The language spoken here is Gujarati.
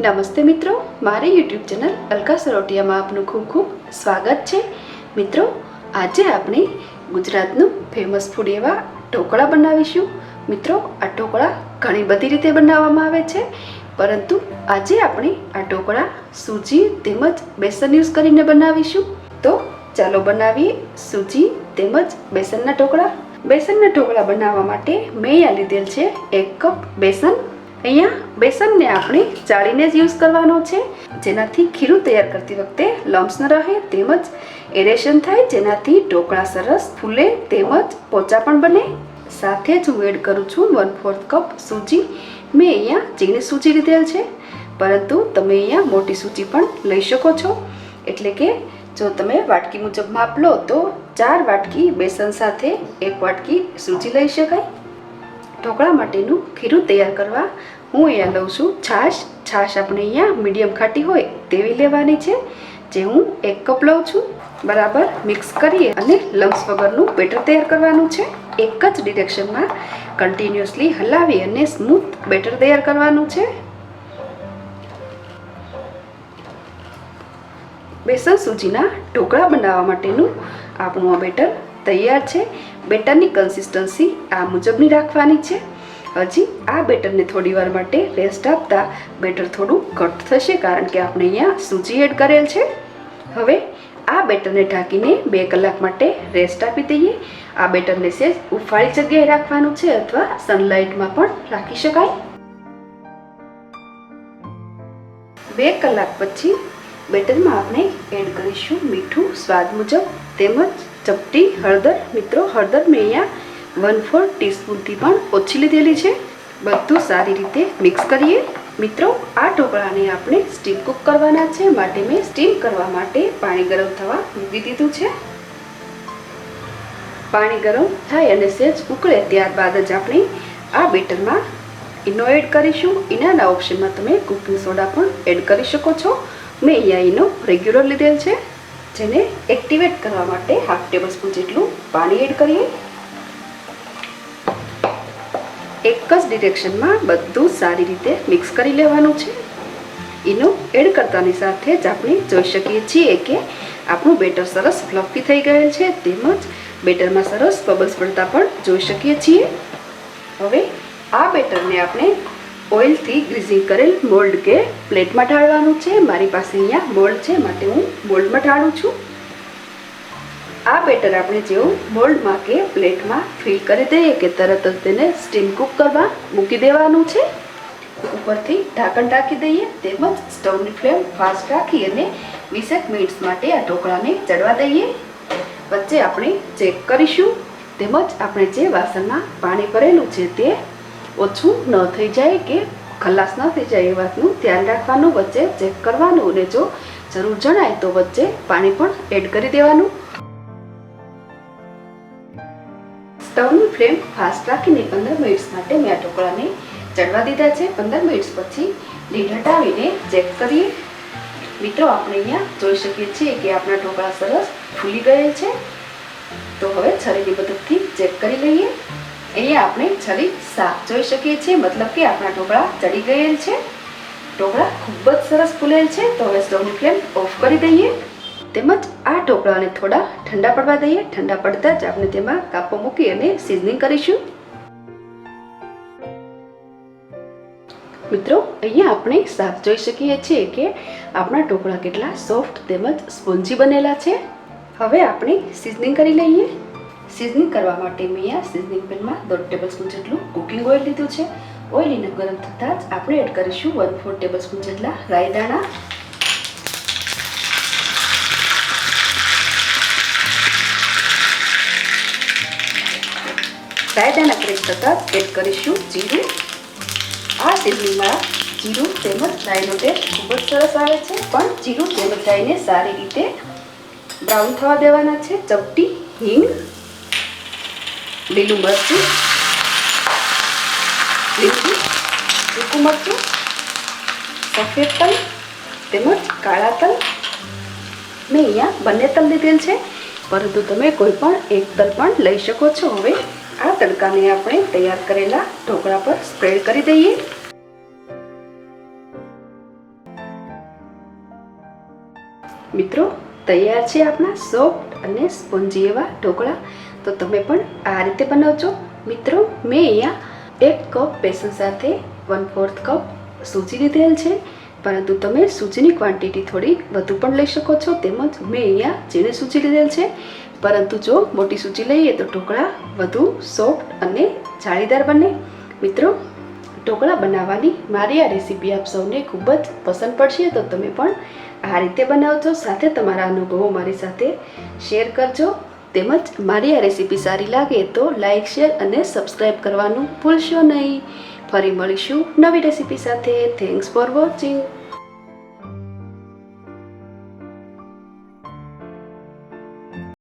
નમસ્તે મિત્રો, મારી યુટ્યુબ ચેનલ અલકા સોરાઠિયામાં આપનું ખૂબ ખૂબ સ્વાગત છે। મિત્રો, આજે આપણે ગુજરાતનું ફેમસ ફૂડ એવા ઢોકળા બનાવીશું। મિત્રો, આ ઢોકળા ઘણી બધી રીતે બનાવવામાં આવે છે, પરંતુ આજે આપણે આ ઢોકળા સૂજી તેમજ બેસન યુઝ કરીને બનાવીશું। તો ચાલો બનાવીએ સૂજી તેમજ બેસનના ઢોકળા। બેસનના ઢોકળા બનાવવા માટે મેં અહીંયા લીધેલ છે 1 કપ બેસન। અહીંયા બેસનને આપણે ચાળીને જ યુઝ કરવાનો છે, જેનાથી ખીરું તૈયાર કરતી વખતે લમ્સ ન રહે તેમજ એરેશન થાય, જેનાથી ઢોકળા સરસ ફૂલે તેમજ પોચા પણ બને। સાથે જ હું એડ કરું છું 1/4 કપ સૂજી। મેં અહીંયા ઝીણી સૂજી લીધેલ છે, પરંતુ તમે અહીંયા મોટી સૂજી પણ લઈ શકો છો। એટલે કે જો તમે વાટકી મુજબ માપ લો તો 4 વાટકી બેસન સાથે 1 વાટકી સૂજી લઈ શકાય। ઢોકળા માટેનું ખીરું તૈયાર કરવા હું અહીંયા લઉં છું છાશ આપણે અહીંયા મીડિયમ ખાટી હોય તેવી લેવાની છે, જે હું 1 કપ લઉં છું। બરાબર મિક્સ કરીએ અને લમ્સ વગરનું બેટર તૈયાર કરવાનું છે। એક જ ડિરેક્શનમાં કન્ટિન્યુઅસલી હલાવી અને સ્મૂથ બેટર તૈયાર કરવાનું છે। બેસન સૂજીના ઢોકળા બનાવવા માટેનું આપણું આ બેટર તૈયાર છે। બેટરની કન્સિસ્ટન્સી આ મુજબની રાખવાની છે। હજી આ બેટરને થોડી વાર માટે રેસ્ટ આપતા બેટર થોડું ઘટ થશે, કારણ કે આપણે અહીંયા સૂજી એડ કરેલ છે। હવે આ બેટરને ઢાંકીને 2 કલાક માટે રેસ્ટ આપી દઈએ। આ બેટરને સેજ ઉફાળી જગ્યાએ રાખવાનું છે અથવા સનલાઇટમાં પણ રાખી શકાય। 2 કલાક પછી બેટરમાં આપણે એડ કરીશું મીઠું સ્વાદ મુજબ તેમજ ચપટી હળદર। મિત્રો, હળદર મેં અહીંયા 1/4 ટીસ્પૂનથી પણ ઓછી લીધેલી છે। બધું સારી રીતે મિક્સ કરીએ। મિત્રો, આ ઢોકળાને આપણે સ્ટીમ કુક કરવાના છે, માટે મેં સ્ટીમ કરવા માટે પાણી ગરમ થવા મૂકી દીધું છે। પાણી ગરમ થાય અને સહેજ ઉકળે ત્યારબાદ જ આપણે આ બેટરમાં ઈનો એડ કરીશું। ઈનાના ઓપ્શનમાં તમે કુકિંગ સોડા પણ એડ કરી શકો છો। મેં અહીંયા ઈનો રેગ્યુલર લીધેલ છે, જેને એક્ટિવેટ કરવા માટે 1/2 ટેબલસ્પૂન જેટલું પાણી એડ કરીએ। એક જ ડિરેક્શનમાં બધું સારી રીતે મિક્સ કરી લેવાનું છે। ઈનો એડ કરતાની સાથે જ આપણે જોઈ શકીએ છીએ કે આપણું બેટર સરસ ફ્લફી થઈ ગયેલ છે, તેમજ બેટરમાં સરસ બબલ્સ પડતા પણ જોઈ શકીએ છીએ। હવે આ બેટરને આપણે ઓઇલથી ગ્રીઝિંગ કરેલ મોલ્ડ કે પ્લેટમાં ઢાળવાનું છે। મારી પાસે અહીંયા મોલ્ડ છે, માટે હું મોલ્ડમાં ઢાળું છું। આ બેટર આપણે જેવું મોલ્ડમાં કે પ્લેટમાં ફિલ કરી દઈએ કે તરત જ તેને સ્ટીમ કુક કરવા મૂકી દેવાનું છે। ઉપરથી ઢાંકણ ઢાંકી દઈએ તેમજ સ્ટવની ફ્લેમ ફાસ્ટ રાખી અને 20 મિનિટ માટે આ ઢોકળાને ચડવા દઈએ। વચ્ચે આપણે ચેક કરીશું, તેમજ આપણે જે વાસણમાં પાણી ભરેલું છે તે ઓછું ન થઈ જાય કે ખલાસ ન થઈ જાય એ વાતનું ધ્યાન રાખવાનું। વચ્ચે ચેક કરવાનું અને જો જરૂર જણાય તો વચ્ચે પાણી પણ એડ કરી દેવાનું। સ્ટવની ફ્લેમ ફાસ્ટ રાખીને 15 મિનિટ માટે મેં આ ઢોકળાને ચડવા દીધા છે। 15 મિનિટ પછી લીડ હટાવીને ચેક કરીએ। મિત્રો, આપણે અહીંયા જોઈ શકીએ છીએ કે આપણા ઢોકળા સરસ ફૂલી ગયેલ છે। તો હવે છરીની મદદથી ચેક કરી લઈએ। અહીંયા આપણે છરી સાફ જોઈ શકીએ છીએ, મતલબ કે આપણા ઢોકળા ચડી ગયેલ છે। ઢોકળા ખૂબ જ સરસ ફૂલેલ છે। તો હવે સ્ટવની ફ્લેમ ઓફ કરી દઈએ, તેમજ આ ઢોકળાને થોડા ઠંડા પડવા દઈએ। ઠંડા પડતા જ આપણે તેમાં કાપો મૂકી અને સિઝનિંગ કરીશું। મિત્રો, અહીંયા આપણે સાફ જોઈ શકીએ છીએ કે આપણા ઢોકળા કેટલા સોફ્ટ તેમજ સ્પોન્જી બનેલા છે। હવે આપણે સિઝનિંગ કરી લઈએ। સિઝનિંગ કરવા માટે મેં અહીંયા સિઝનિંગ પેનમાં 1/2 ટેબલસ્પૂન જેટલું કુકિંગ ઓઇલ લીધું છે। ઓઇલ ગરમ થતાં જ આપણે એડ કરીશું 1/4 ટેબલસ્પૂન જેટલા રાઈ દાણા। રાઈ દાણા ક્રેક થતાં એડ કરીશું જીરું। આ સિઝનિંગમાં જીરું તેમજ રાઈનો ટેસ્ટ ખૂબ જ સરસ આવે છે, પણ જીરું તેમજ રાઈને સારી રીતે બ્રાઉન થવા દેવાના છે। ચપટી હિંગ, લીલું મરચું, લીલું સૂકું મરચું, સફેદ તલ તેમજ કાળા તલ। મેં અહીંયા બંને તલ લીધેલ છે, પરંતુ તમે કોઈ પણ એક તલ પણ લઈ શકો છો। હવે આ તડકાને આપણે તૈયાર કરેલા ઢોકળા પર સ્પ્રેડ કરી દઈએ। મિત્રો તૈયાર છે આપણા સોફ્ટ અને સ્પોન્જી એવા ઢોકળા. તો તમે પણ આ રીતે બનાવજો. મિત્રો મેં અહીંયા 1 કપ બેસન સાથે 1/4 કપ સૂજી લીધેલ છે, પરંતુ તમે સૂજીની ક્વોન્ટિટી થોડી વધુ પણ લઈ શકો છો. તેમજ મેં અહીંયા ઝીણી સૂજી લીધેલ છે, પરંતુ જો મોટી સૂજી લઈએ તો ઢોકળા વધુ સોફ્ટ અને જાળીદાર બને. મિત્રો ઢોકળા બનાવવાની મારી આ રેસીપી આપ સૌને ખૂબ જ પસંદ પડશે, તો તમે પણ આ રીતે બનાવજો. સાથે તમારા અનુભવો મારી સાથે શેર કરજો. તેમજ મારી આ રેસીપી સારી લાગે તો લાઈક, શેર અને સબસ્ક્રાઈબ કરવાનું ભૂલશો નહીં. ફરી મળીશું નવી રેસીપી સાથે. Thanks for watching.